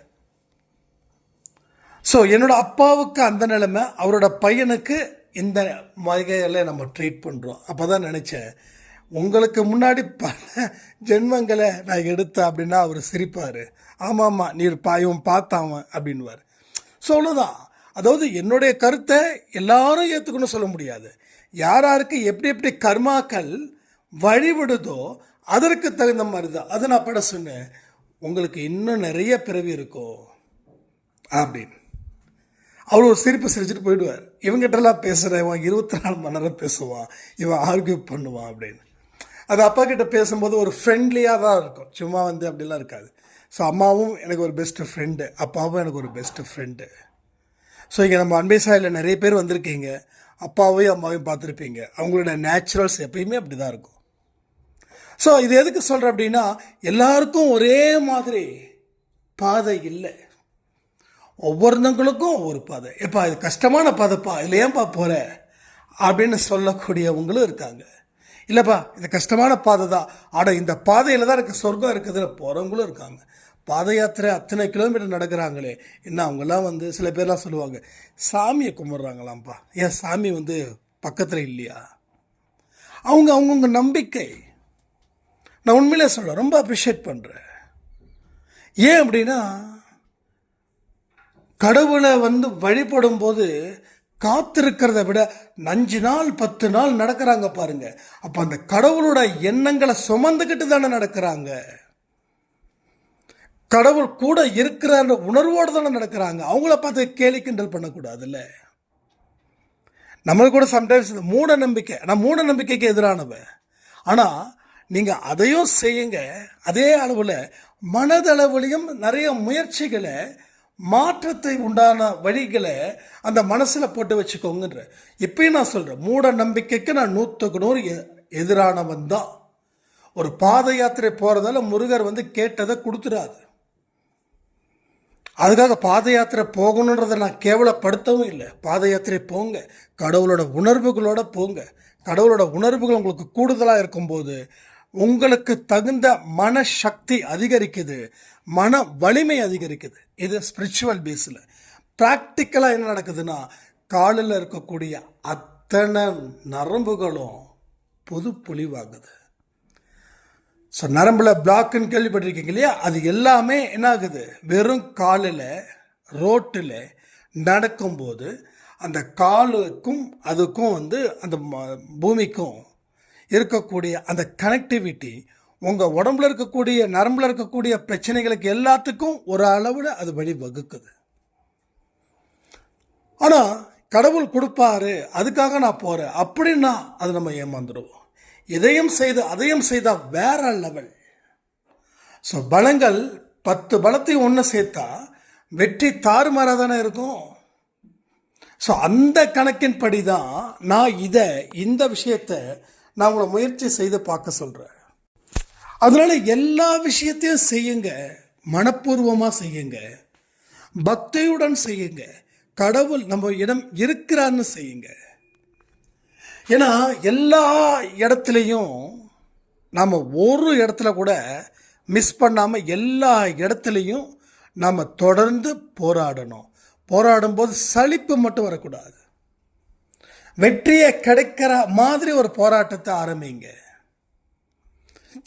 ஸோ என்னோட அப்பாவுக்கு அந்த நிலைமை, அவரோட பையனுக்கு இந்த வகையில் நம்ம ட்ரீட் பண்ணுறோம். அப்போ தான் நினச்சேன், உங்களுக்கு முன்னாடி பல ஜென்மங்களை நான் எடுத்தேன் அப்படின்னா அவர் சிரிப்பார், ஆமாம்மா நீ இவன் பார்த்தாவன் அப்படின்வார். ஸோ அவ்வளோதான். அதாவது என்னுடைய கருத்தை எல்லாரும் ஏற்றுக்கணும்னு சொல்ல முடியாது. யாராருக்கு எப்படி எப்படி கர்மாக்கள் வழிவிடுதோ அதற்கு தகுந்த மாதிரி தான். அதை நான் பட சொன்னேன், உங்களுக்கு இன்னும் நிறைய பிறவி இருக்கும் அப்படின்னு. அவர் ஒரு சிரிப்பு சிரிச்சுட்டு போயிடுவார். இவங்ககிட்டலாம் பேசுகிறவன் 24 மணி நேரம் பேசுவான், இவன் ஆர்கியூ பண்ணுவான் அப்படின்னு. அது அப்பா கிட்ட பேசும்போது ஒரு ஃப்ரெண்ட்லியாக தான் இருக்கும், சும்மா வந்து அப்படிலாம் இருக்காது. ஸோ அம்மாவும் எனக்கு ஒரு பெஸ்ட்டு ஃப்ரெண்டு, அப்பாவும் எனக்கு ஒரு பெஸ்ட்டு ஃப்ரெண்டு. ஸோ இங்கே நம்ம அன்பே சாயில் நிறைய பேர் வந்திருக்கீங்க, அப்பாவையும் அம்மாவையும் பார்த்துருப்பீங்க. அவங்களோட நேச்சுரல்ஸ் எப்பயுமே அப்படி தான் இருக்கும். ஸோ இது எதுக்கு சொல்கிறேன் அப்படின்னா, எல்லாருக்கும் ஒரே மாதிரி பாதை இல்லை, ஒவ்வொருத்தங்களுக்கும் ஒவ்வொரு பாதை. எப்பா இது கஷ்டமான பாதைப்பா, இதில் ஏன்பா போகிற அப்படின்னு சொல்லக்கூடியவங்களும் இருக்காங்க. இல்லைப்பா இது கஷ்டமான பாதை தான், ஆனால் இந்த பாதையில் தான் எனக்கு சொர்க்கம் இருக்குதுன்னு போகிறவங்களும் இருக்காங்க. பாத யாத்திரை அத்தனை கிலோமீட்டர் நடக்கிறாங்களே, என்ன அவங்கெல்லாம் வந்து சில பேர்லாம் சொல்லுவாங்க சாமியை கும்பிட்றாங்களாம்ப்பா, ஏன் சாமி வந்து பக்கத்தில் இல்லையா? அவங்கவுங்க நம்பிக்கை. நான் உண்மையிலே சொல்கிறேன், ரொம்ப அப்ரிஷியேட் பண்ணுறேன். ஏன் அப்படின்னா, கடவுளை வந்து வழிபடும் போது காத்திருக்கிறத விட 5 நாள் 10 நாள் நடக்கிறாங்க பாருங்க. அப்போ அந்த கடவுளோட எண்ணங்களை சுமந்துக்கிட்டு தானே நடக்கிறாங்க, கடவுள் கூட இருக்கிற உணர்வோடு தானே நடக்கிறாங்க. அவங்கள பார்த்து கேலி கிண்டல் பண்ணக்கூடாதுல்ல. நம்மளுக்கு கூட சம்டைம்ஸ் இந்த மூட நம்பிக்கை, நான் மூட நம்பிக்கைக்கு எதிரானவன். ஆனால் நீங்கள் அதையும் செய்யுங்க, அதே அளவில் மனதளவுலையும் நிறைய முயற்சிகளை, மாற்றத்தை உண்டான வழிகளை அந்த மனசில் போட்டு வச்சுக்கோங்கன்ற. இப்பயும் நான் சொல்கிறேன், மூட நம்பிக்கைக்கு நான் 100க்கு 100 எதிரானவன் தான். ஒரு பாத யாத்திரை போகிறதால முருகர் வந்து கேட்டதை கொடுத்துடாது. அதுக்காக பாத யாத்திரை போகணுன்றதை நான் கேவலப்படுத்தவும் இல்லை. பாத யாத்திரை போங்க, கடவுளோட உணர்வுகளோட போங்க. கடவுளோட உணர்வுகள் உங்களுக்கு கூடுதலாக இருக்கும்போது உங்களுக்கு தகுந்த மனசக்தி அதிகரிக்குது, மன வலிமை அதிகரிக்குது. இது ஸ்பிரிச்சுவல் பேஸில். ப்ராக்டிக்கலாக என்ன நடக்குதுன்னா, காலில் இருக்கக்கூடிய அத்தனை நரம்புகளும் புது பொலிவாகுது. ஸோ நரம்பில் பிளாக்குன்னு கேள்விப்பட்டிருக்கீங்க இல்லையா, அது எல்லாமே என்ன ஆகுது, வெறும் காலில் ரோட்டில் நடக்கும்போது அந்த காலுக்கும் அதுக்கும் வந்து அந்த பூமிக்கும் இருக்கக்கூடிய அந்த கனெக்டிவிட்டி உங்கள் உடம்புல இருக்கக்கூடிய நரம்பில் இருக்கக்கூடிய பிரச்சனைகளுக்கு எல்லாத்துக்கும் ஒரு அளவில் அது வழி வகுக்குது. ஆனால் கடவுள் கொடுப்பாரு, அதுக்காக நான் போகிறேன் அப்படின்னா அது நம்ம ஏமாந்துடுவோம். இதையும் செய்து அதையும் செய்தால் வேற லெவல். ஸோ பலங்கள் 10 பலத்தையும் ஒன்று சேர்த்தா வெற்றி தாறுமாறாக தானே இருக்கும். ஸோ அந்த கணக்கின்படி தான் நான் இந்த விஷயத்தை நான் உங்களை முயற்சி செய்து பார்க்க சொல்கிறேன். அதனால எல்லா விஷயத்தையும் செய்யுங்க, மனப்பூர்வமாக செய்யுங்க, பக்தியுடன் செய்யுங்க, கடவுள் நம்ம இடம் இருக்கிறான்னு செய்யுங்க. ஏன்னா எல்லா இடத்துலையும் நாம் ஒரு இடத்துல கூட மிஸ் பண்ணாமல் எல்லா இடத்துலையும் நாம் தொடர்ந்து போராடணும். போராடும்போது சலிப்பு மட்டும் வரக்கூடாது. வெற்றியை கிடைக்கிற மாதிரி ஒரு போராட்டத்தை ஆரம்பிங்க.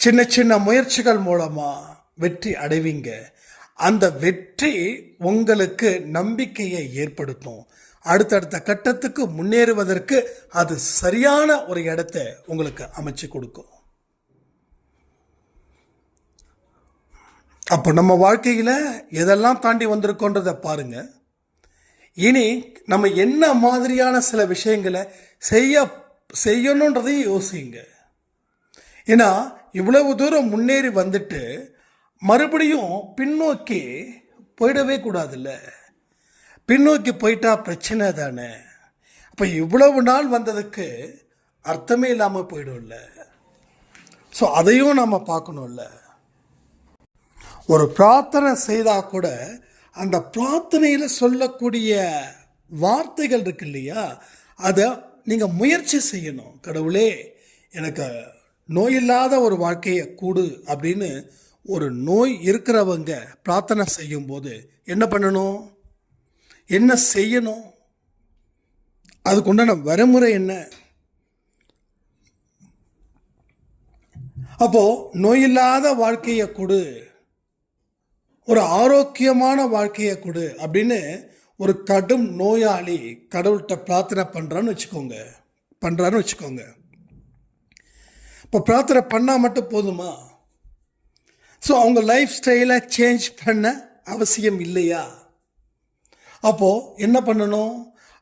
சின்ன சின்ன முயற்சிகள் மூலமாக வெற்றி அடைவீங்க. அந்த வெற்றி உங்களுக்கு நம்பிக்கையை ஏற்படுத்தும். அடுத்தடுத்த கட்டத்துக்கு முன்னேறுவதற்கு அது சரியான ஒரு இடத்தை உங்களுக்கு அமைச்சு கொடுக்கும். அப்போ நம்ம வாழ்க்கையில் எதெல்லாம் தாண்டி வந்திருக்கோன்றதை பாருங்க. இனி நம்ம என்ன மாதிரியான சில விஷயங்களை செய்யணுன்றதையும் யோசிங்க. ஏன்னா இவ்வளவு தூரம் முன்னேறி வந்துட்டு மறுபடியும் பின்னோக்கி போயிடவே கூடாதுல்ல. பின்னோக்கி போயிட்டா பிரச்சனை தானே. அப்போ இவ்வளவு நாள் வந்ததுக்கு அர்த்தமே இல்லாமல் போயிடும்ல. ஸோ அதையும் நம்ம பார்க்கணும்ல. ஒரு பிரார்த்தனை செய்தால் கூட அந்த பிரார்த்தனையில் சொல்லக்கூடிய வார்த்தைகள் இருக்கு இல்லையா, அதை நீங்கள் முயற்சி செய்யணும். கடவுளே எனக்கு நோய் இல்லாத ஒரு வாழ்க்கையை கூடு அப்படின்னு ஒரு நோய் இருக்கிறவங்க பிரார்த்தனை செய்யும்போது என்ன பண்ணணும், என்ன செய்யணும், அதுக்குண்டான வரைமுறை என்ன? அப்போ நோய் இல்லாத வாழ்க்கையை கொடு, ஒரு ஆரோக்கியமான வாழ்க்கையை கொடு அப்படின்னு ஒரு கடும் நோயாளி கடவுள்கிட்ட பிரார்த்தனை பண்ணுறான்னு வச்சுக்கோங்க. இப்போ பிரார்த்தனை பண்ணால் மட்டும் போதுமா? ஸோ அவங்க லைஃப் ஸ்டைலை சேஞ்ச் பண்ண அவசியம் இல்லையா? அப்போது என்ன பண்ணணும்,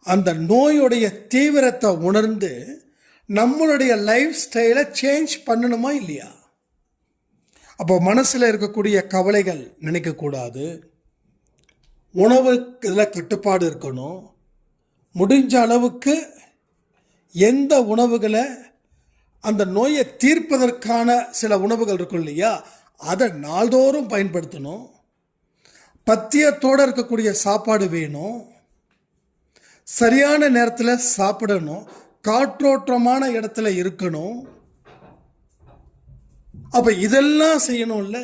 அந்த நோயுடைய தீவிரத்தை உணர்ந்து நம்மளுடைய லைஃப் ஸ்டைலை சேஞ்ச் பண்ணணுமா இல்லையா? அப்போ மனசில் இருக்கக்கூடிய கவலைகள் நினைக்கக்கூடாது. உணவுக்கு இதில் கட்டுப்பாடு இருக்கணும். முடிஞ்ச அளவுக்கு எந்த உணவுகளை அந்த நோயை தீர்ப்பதற்கான சில உணவுகள் இருக்கும் இல்லையா, அதை நாள்தோறும் பயன்படுத்தணும். பத்தியத்தோடு இருக்கக்கூடிய சாப்பாடு வேணும். சரியான நேரத்தில் சாப்பிடணும். காற்றோட்டமான இடத்துல இருக்கணும். அப்போ இதெல்லாம் செய்யணும்ல.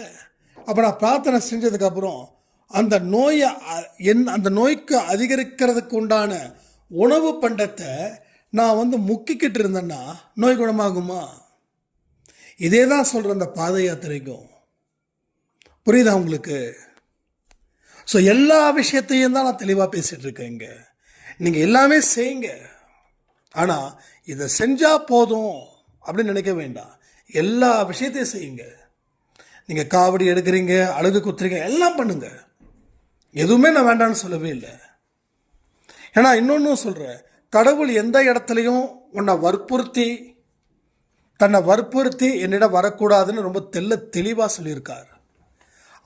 அப்போ நான் பிரார்த்தனை செஞ்சதுக்கப்புறம் அந்த நோய்க்கு அதிகரிக்கிறதுக்கு உண்டான உணவு பண்டத்தை நான் முக்கிக்கிட்டு இருந்தேன்னா நோய் குணமாகுமா? இதே தான் சொல்கிறேன் அந்த பாத யாத்திரைக்கும். புரியுதா உங்களுக்கு? ஸோ எல்லா விஷயத்தையும் தான் நான் தெளிவாக பேசிகிட்டு இருக்கேன் இங்கே. நீங்கள் எல்லாமே செய்யுங்க, ஆனால் இதை செஞ்சால் போதும் அப்படின்னு நினைக்க வேண்டாம். எல்லா விஷயத்தையும் செய்யுங்க. நீங்கள் காவடி எடுக்கிறீங்க, அழகு குத்துறீங்க, எல்லாம் பண்ணுங்க. எதுவுமே நான் வேண்டான்னு சொல்லவே இல்லை. ஏன்னா இன்னொன்றும் சொல்கிறேன், கடவுள் எந்த இடத்துலையும் தன்னை வற்புறுத்தி என்னிடம் வரக்கூடாதுன்னு ரொம்ப தெளிவாக சொல்லியிருக்கார்.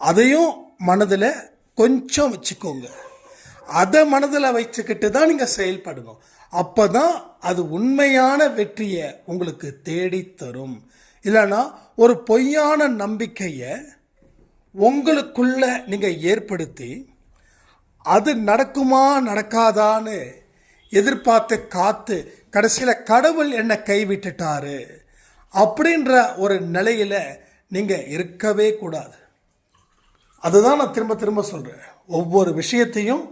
அதையும் மனதில் கொஞ்சம் வச்சுக்கோங்க. அதை மனதில் வச்சுக்கிட்டு தான் நீங்கள் செயல்படணும். அப்போ தான் அது உண்மையான வெற்றியை உங்களுக்கு தேடி தரும். இல்லைன்னா ஒரு பொய்யான நம்பிக்கையை உங்களுக்குள்ள நீங்கள் ஏற்படுத்தி அது நடக்குமா நடக்காதான்னு எதிர்பார்த்து காத்து கடைசியில் கடவுள் என்னை கைவிட்டுட்டாரு அப்படின்ற ஒரு நிலையில் நீங்கள் இருக்கவே கூடாது. அதுதான் நான் திரும்ப திரும்ப சொல்கிறேன். ஒவ்வொரு விஷயத்தையும்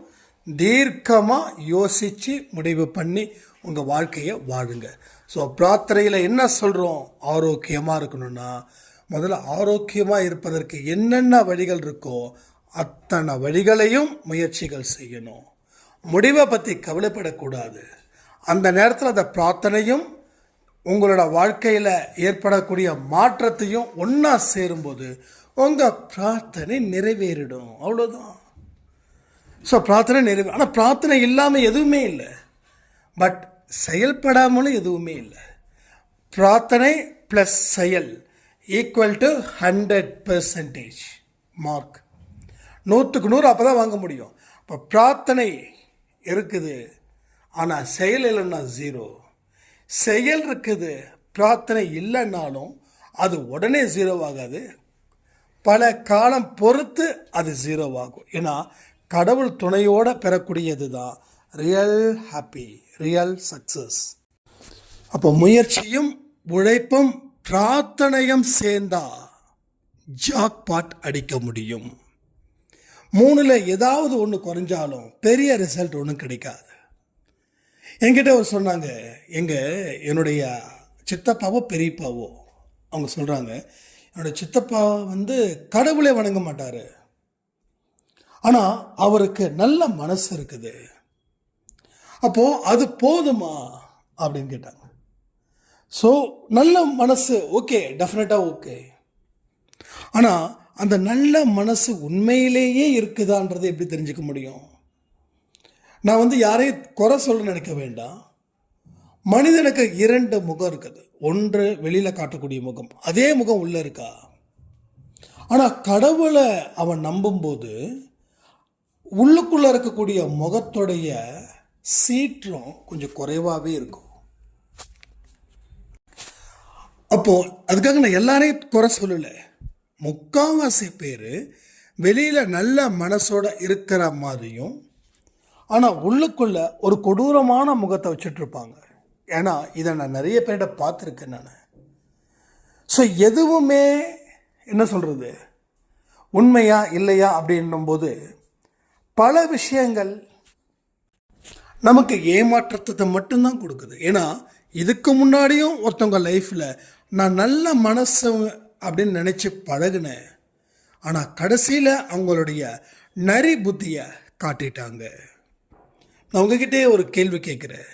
தீர்க்கமாக யோசித்து முடிவு பண்ணி உங்கள் வாழ்க்கையை வாழுங்க. ஸோ பிரார்த்தனையில் என்ன சொல்கிறோம், ஆரோக்கியமாக இருக்கணும்னா முதல்ல ஆரோக்கியமாக இருப்பதற்கு என்னென்ன வழிகள் இருக்கோ அத்தனை வழிகளையும் முயற்சிகள் செய்யணும். முடிவை பற்றி கவலைப்படக்கூடாது. அந்த நேரத்தில் அந்த பிரார்த்தனையும் உங்களோட வாழ்க்கையில் ஏற்படக்கூடிய மாற்றத்தையும் ஒன்றா சேரும்போது உங்கள் பிரார்த்தனை நிறைவேறிடும். அவ்வளோதான். ஸோ பிரார்த்தனை நிறைவேறும். ஆனால் பிரார்த்தனை இல்லாமல் எதுவுமே இல்லை, பட் செயல்படாமலும் எதுவுமே இல்லை. பிரார்த்தனை ப்ளஸ் செயல் ஈக்குவல் டு 100% மார்க். 100க்கு 100 அப்போ தான் வாங்க முடியும். இப்போ பிரார்த்தனை இருக்குது ஆனால் செயல் இல்லைன்னா 0. செயல் இருக்குது, பிரார்த்தனை இல்லைன்னாலும் அது உடனே 0 ஆகாது. பல காலம் பொறுத்து அது 0 ஆகும். ஏன்னா கடவுள் துணையோடு பெறக்கூடியது தான் ரியல் ஹாப்பி, ரியல் சக்ஸஸ். அப்போ முயற்சியும் உழைப்பும் பிரார்த்தனையும் சேர்ந்தா ஜாக்பாட் அடிக்க முடியும். 3ல் ஏதாவது ஒன்று குறைஞ்சாலும் பெரிய ரிசல்ட் ஒன்றும் கிடைக்காது. என்கிட்ட ஒரு சொன்னாங்க, என்னுடைய சித்தப்பாவோ பெரியப்பாவோ அவங்க சொல்கிறாங்க, என்னோடய சித்தப்பா கடவுளே வணங்க மாட்டார், ஆனால் அவருக்கு நல்ல மனசு இருக்குது. அப்போது அது போதுமா அப்படின்னு கேட்டாங்க. ஸோ நல்ல மனசு ஓகே, டெஃபினட்டாக ஓகே, ஆனால் அந்த நல்ல மனசு உண்மையிலேயே இருக்குதான்றதை எப்படி தெரிஞ்சுக்க முடியும்? நான் யாரையும் குறை சொல்ல நினைக்க வேண்டாம். மனிதனுக்கு 2 முகம் இருக்குது. ஒன்று வெளியில் காட்டக்கூடிய முகம், அதே முகம் உள்ளே இருக்கா? ஆனால் கடவுளை அவன் நம்பும்போது உள்ளுக்குள்ளே இருக்கக்கூடிய முகத்துடைய சீற்றம் கொஞ்சம் குறைவாகவே இருக்கும். அப்போது அதுக்காக நான் எல்லாரையும் குறை சொல்லலை. முக்கால்வாசி பேர் வெளியில் நல்ல மனசோட இருக்கிற மாதிரியும் ஆனால் உள்ளுக்குள்ள ஒரு கொடூரமான முகத்தை வச்சுட்டு இருப்பாங்க. ஏன்னா இதை நான் நிறைய பேர்கிட்ட பார்த்துருக்கேன் நான். ஸோ எதுவுமே என்ன சொல்கிறது, உண்மையா இல்லையா அப்படின்னும்போது பல விஷயங்கள் நமக்கு ஏமாற்றத்தை மட்டும்தான் கொடுக்குது. ஏன்னா இதுக்கு முன்னாடியும் ஒருத்தவங்க லைஃப்பில் நான் நல்ல மனசு அப்படின்னு நினச்சி பழகினேன், ஆனால் கடைசியில் அவங்களுடைய நரி புத்தியை காட்டிட்டாங்க. நான் உங்ககிட்டே ஒரு கேள்வி கேட்குறேன்.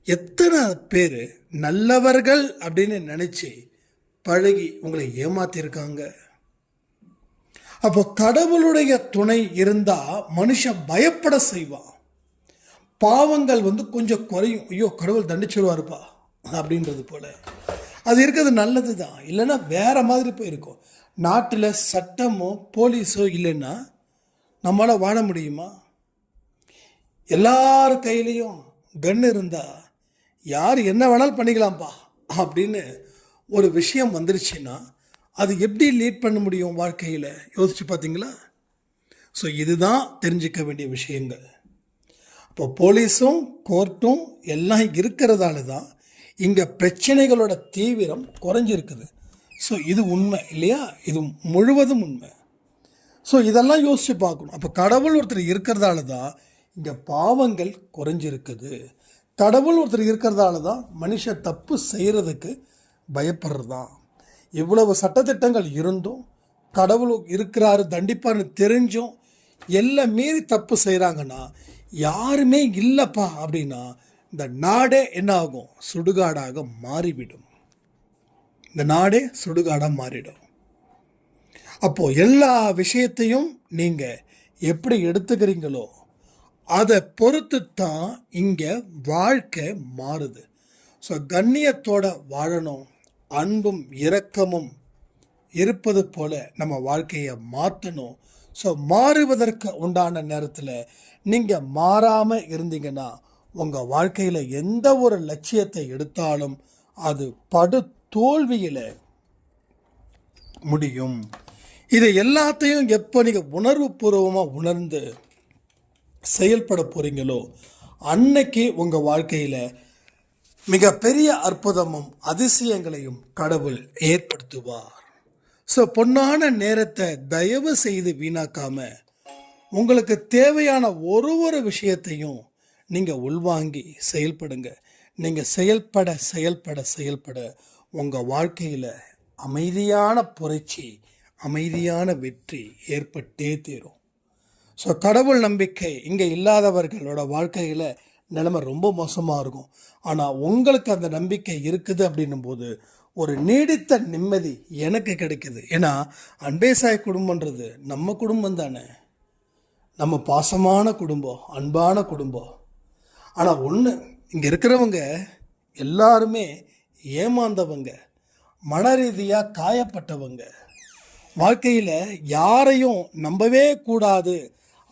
எத்தனை பேர் நல்லவர்கள் அப்படின்னு நினச்சி பழகி உங்களை ஏமாத்திருக்காங்க? அப்போ கடவுளுடைய துணை இருந்தால் மனுஷன் பயப்பட செய்வான். பாவங்கள் கொஞ்சம் குறையும். ஐயோ கடவுள் தண்டிச்சிடுவாருப்பா அப்படின்றது போல். அது இருக்கிறது நல்லது தான், இல்லைன்னா வேறு மாதிரி போயிருக்கும். நாட்டில் சட்டமோ போலீஸோ இல்லைன்னா நம்மளால் வாழ முடியுமா? எல்லார் கையிலையும் கன் இருந்தால் யார் என்ன வேணாலும் பண்ணிக்கலாம்ப்பா அப்படின்னு ஒரு விஷயம் வந்துருச்சுன்னா அது எப்படி லீட் பண்ண முடியும் வாழ்க்கையில்? யோசிச்சு பார்த்தீங்களா? ஸோ இதுதான் தெரிஞ்சிக்க வேண்டிய விஷயங்கள். இப்போ போலீஸும் கோர்ட்டும் எல்லாம் இருக்கிறதால தான் இங்கே பிரச்சனைகளோட தீவிரம் குறைஞ்சிருக்குது. ஸோ இது உண்மை இல்லையா? இது முழுவதும் உண்மை. ஸோ இதெல்லாம் யோசித்து பார்க்கணும். அப்போ கடவுள் ஒருத்தர் இருக்கிறதால தான் இங்கே பாவங்கள் குறைஞ்சிருக்குது. கடவுள் ஒருத்தர் இருக்கிறதால தான் மனுஷன் தப்பு செய்கிறதுக்கு பயப்படுறது தான். இவ்வளவு சட்டத்திட்டங்கள் இருந்தும் கடவுள் இருக்கிறாரு தண்டிப்பான்னு தெரிஞ்சும் எல்லாம் மீறி தப்பு செய்கிறாங்கன்னா யாருமே இல்லைப்பா அப்படின்னா இந்த நாடே என்ன ஆகும்? சுடுகாடாக மாறிவிடும். இந்த நாடே சுடுகாடாக மாறிடும். அப்போது எல்லா விஷயத்தையும் நீங்கள் எப்படி எடுத்துக்கிறீங்களோ அதை பொறுத்து தான் இங்கே வாழ்க்கை மாறுது. ஸோ கண்ணியத்தோட வாழணும், அன்பும் இரக்கமும் இருப்பது போல நம்ம வாழ்க்கையை மாற்றணும். ஸோ மாறுவதற்கு உண்டான நேரத்தில் நீங்கள் மாறாமல் இருந்தீங்கன்னா உங்கள் வாழ்க்கையில் எந்த ஒரு லட்சியத்தை எடுத்தாலும் அது படு தோல்வியில் முடியும். இதை எல்லாத்தையும் எப்போ நீங்கள் உணர்வுபூர்வமாக உணர்ந்து செயல்பட போகிறீங்களோ அன்னைக்கு உங்கள் வாழ்க்கையில் மிகப்பெரிய அற்புதமும் அதிசயங்களையும் கடவுள் ஏற்படுத்துவார். ஸோ பொன்னான நேரத்தை தயவு செய்து வீணாக்காமல் உங்களுக்கு தேவையான ஒரு விஷயத்தையும் நீங்கள் உள்வாங்கி செயல்படுங்க. நீங்கள் செயல்பட செயல்பட செயல்பட உங்கள் வாழ்க்கையில் அமைதியான புரட்சி, அமைதியான வெற்றி ஏற்பட்டே தீரும். ஸோ கடவுள் நம்பிக்கை இங்கே இல்லாதவர்களோட வாழ்க்கையில் நிலைமை ரொம்ப மோசமாக இருக்கும். ஆனால் உங்களுக்கு அந்த நம்பிக்கை இருக்குது அப்படின்னும் போது ஒரு நீடித்த நிம்மதி எனக்கு கிடைக்குது. ஏன்னா அன்பேசாய் குடும்பன்றது நம்ம குடும்பம் தானே, நம்ம பாசமான குடும்பம், அன்பான குடும்பம். ஆனால் ஒன்று, இங்கே இருக்கிறவங்க எல்லாருமே ஏமாந்தவங்க, மன ரீதியாக காயப்பட்டவங்க, வாழ்க்கையில் யாரையும் நம்பவே கூடாது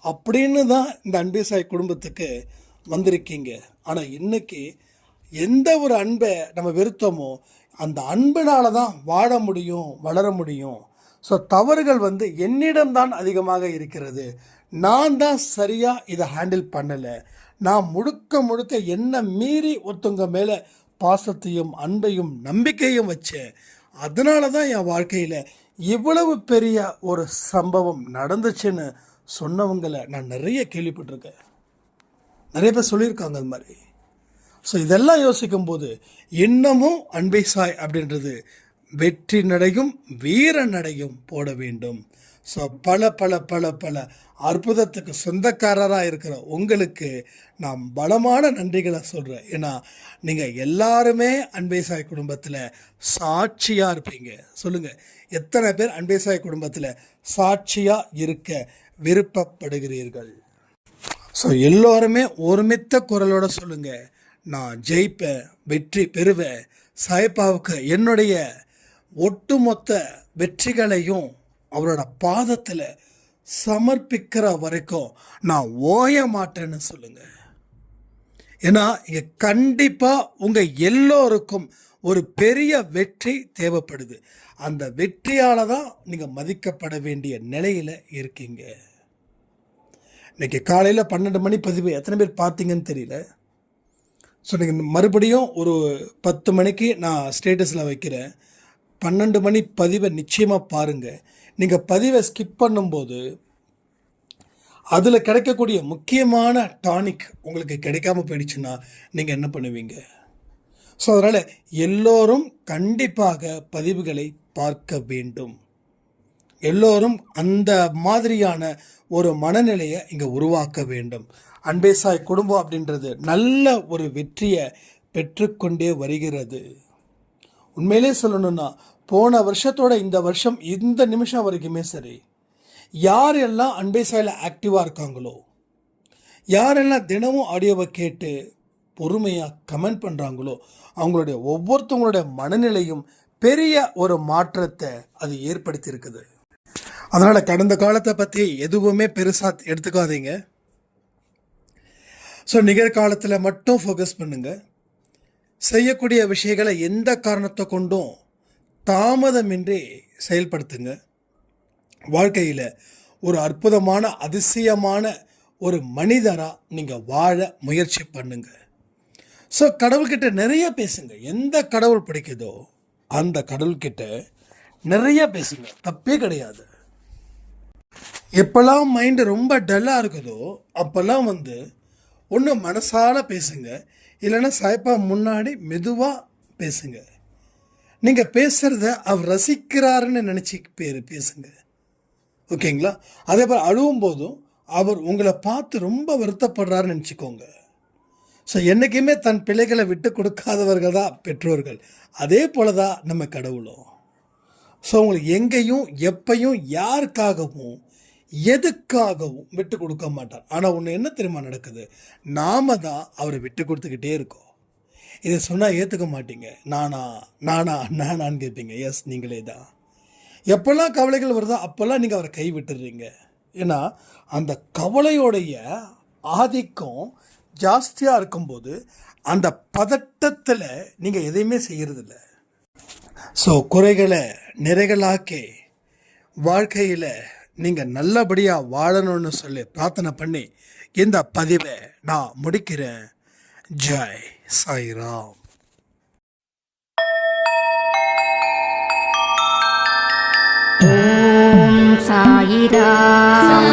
அப்படின்னு தான் இந்த அன்பேசாய் குடும்பத்துக்கு வந்திருக்கீங்க. ஆனால் இன்னைக்கு எந்த ஒரு அன்பை நம்ம வெறுத்தோமோ அந்த அன்பினால தான் வாழ முடியும், வளர முடியும். ஸோ தவறுகள் என்னிடம்தான் அதிகமாக இருக்கிறது, நான் தான் சரியாக இதை ஹேண்டில் பண்ணலை, நான் முழுக்க முழுக்க என்ன மீறி ஒருத்தவங்க மேலே பாசத்தையும் அன்பையும் நம்பிக்கையும் வச்சேன், அதனால தான் என் வாழ்க்கையில் இவ்வளவு பெரிய ஒரு சம்பவம் நடந்துச்சுன்னு சொன்னவங்களை நான் நிறைய கேள்விப்பட்டிருக்கேன். நிறைய பேர் சொல்லியிருக்காங்க அது மாதிரி. ஸோ இதெல்லாம் யோசிக்கும்போது இன்னமும் அன்பேசாய் அப்படின்றது வெற்றி நடையும் வீர நடையும் போட வேண்டும். ஸோ பல பல பல பல அற்புதத்துக்கு சொந்தக்காரராக இருக்கிற உங்களுக்கு நான் பலமான நன்றிகளை சொல்கிறேன். ஏன்னா நீங்கள் எல்லாருமே அன்பே சாய் குடும்பத்தில் சாட்சியாக இருப்பீங்க. சொல்லுங்கள், எத்தனை பேர் அன்பே சாய் குடும்பத்தில் சாட்சியாக இருக்க விருப்பப்படுகிறீர்கள்? ஸோ எல்லோருமே ஒருமித்த குரலோட சொல்லுங்கள், நான் ஜெயிப்பேன், வெற்றி பெறுவேன், சாய்பாவுக்கு என்னுடைய ஒட்டுமொத்த வெற்றிகளையும் அவரோட பாதத்தில் சமர்ப்பிக்கிற வரைக்கும் நான் ஓய மாட்டேன்னு சொல்லுங்கள். ஏன்னா இங்கே கண்டிப்பாக உங்கள் எல்லோருக்கும் ஒரு பெரிய வெற்றி தேவைப்படுது. அந்த வெற்றியால் தான் நீங்கள் மதிக்கப்பட வேண்டிய நிலையில் இருக்கீங்க. இன்றைக்கி காலையில் 12 மணி பதிவு எத்தனை பேர் பார்த்தீங்கன்னு தெரியல. ஸோ நீங்கள் மறுபடியும் ஒரு 10 மணிக்கு நான் ஸ்டேட்டஸில் வைக்கிறேன். 12 மணி பதிவை நிச்சயமாக பாருங்கள். நீங்கள் பதிவை ஸ்கிப் பண்ணும்போது அதில் கிடைக்கக்கூடிய முக்கியமான டானிக் உங்களுக்கு கிடைக்காம போயிடுச்சுன்னா நீங்கள் என்ன பண்ணுவீங்க? ஸோ அதனால் எல்லோரும் கண்டிப்பாக பதிவுகளை பார்க்க வேண்டும். எல்லோரும் அந்த மாதிரியான ஒரு மனநிலையை இங்கே உருவாக்க வேண்டும். அன்பே சாய் குடும்பம் அப்படின்றது நல்ல ஒரு வெற்றியை பெற்றுக்கொண்டே வருகிறது. உண்மையிலே சொல்லணும்னா போன வருஷத்தோட இந்த வருஷம் இந்த நிமிஷம் வரைக்குமே சரி, யாரெல்லாம் அன்பே சாயில் ஆக்டிவாக இருக்காங்களோ, யாரெல்லாம் தினமும் ஆடியோவை கேட்டு பொறுமையாக கமெண்ட் பண்ணுறாங்களோ, அவங்களுடைய ஒவ்வொருத்தவங்களுடைய மனநிலையும் பெரிய ஒரு மாற்றத்தை அது ஏற்படுத்தி இருக்குது. அதனால் கடந்த காலத்தை பற்றி எதுவுமே பெருசாக எடுத்துக்காதீங்க. ஸோ நிகழ்காலத்தில் மட்டும் ஃபோக்கஸ் பண்ணுங்கள். செய்யக்கூடிய விஷயங்களை எந்த காரணத்தை கொண்டும் தாமதமின்றி செயல்படுத்துங்க. வாழ்க்கையில் ஒரு அற்புதமான அதிசயமான ஒரு மனிதராக நீங்கள் வாழ முயற்சி பண்ணுங்க. ஸோ கடவுள்கிட்ட நிறைய பேசுங்க. எந்த கடவுள் பிடிக்குதோ அந்த கடவுள்கிட்ட நிறைய பேசுங்க, தப்பே கிடையாது. எப்போல்லாம் மைண்டு ரொம்ப டல்லாக இருக்குதோ அப்போல்லாம் ஒன்று மனசால பேசுங்க, இல்லைன்னா சாய்ப்பா முன்னாடி மெதுவாக பேசுங்க. நீங்கள் பேசுகிறத அவர் ரசிக்கிறாருன்னு நினச்சி பேசுங்க, ஓகேங்களா? அதே போல் அழுவும் போதும் அவர் உங்களை பார்த்து ரொம்ப வருத்தப்படுறாருன்னு நினச்சிக்கோங்க. ஸோ என்றைக்குமே தன் பிள்ளைகளை விட்டு கொடுக்காதவர்கள் தான் பெற்றோர்கள். அதே போல தான் நம்ம கடவுளும். ஸோ உங்களுக்கு எங்கேயும் எப்பையும் யாருக்காகவும் எதுக்காகவும் விட்டு கொடுக்க மாட்டார். ஆனால் ஒன்று என்ன தெரியுமா நடக்குது? நாம தான் அவரை விட்டு கொடுத்துக்கிட்டே இருக்கோம். இதை சொன்னால் ஏற்றுக்க மாட்டீங்க. நானான்னு கேட்பீங்க. எஸ், நீங்களே தான். எப்போல்லாம் கவலைகள் வருதோ அப்போல்லாம் நீங்கள் அவரை கை விட்டுடுறீங்க. ஏன்னா அந்த கவலையோடைய ஆதிக்கம் ஜாஸ்தியாக இருக்கும்போது அந்த பதட்டத்தில் நீங்கள் எதையுமே செய்கிறதில்ல. ஸோ குறைகளை நிறைகளாக்கி வாழ்க்கையில் நீங்கள் நல்லபடியாக வாழணும்னு சொல்லி பிரார்த்தனை பண்ணி இந்த பதிவை நான் முடிக்கிறேன். ஜெய் சாய்ராம். ஓம் சாயிராம்.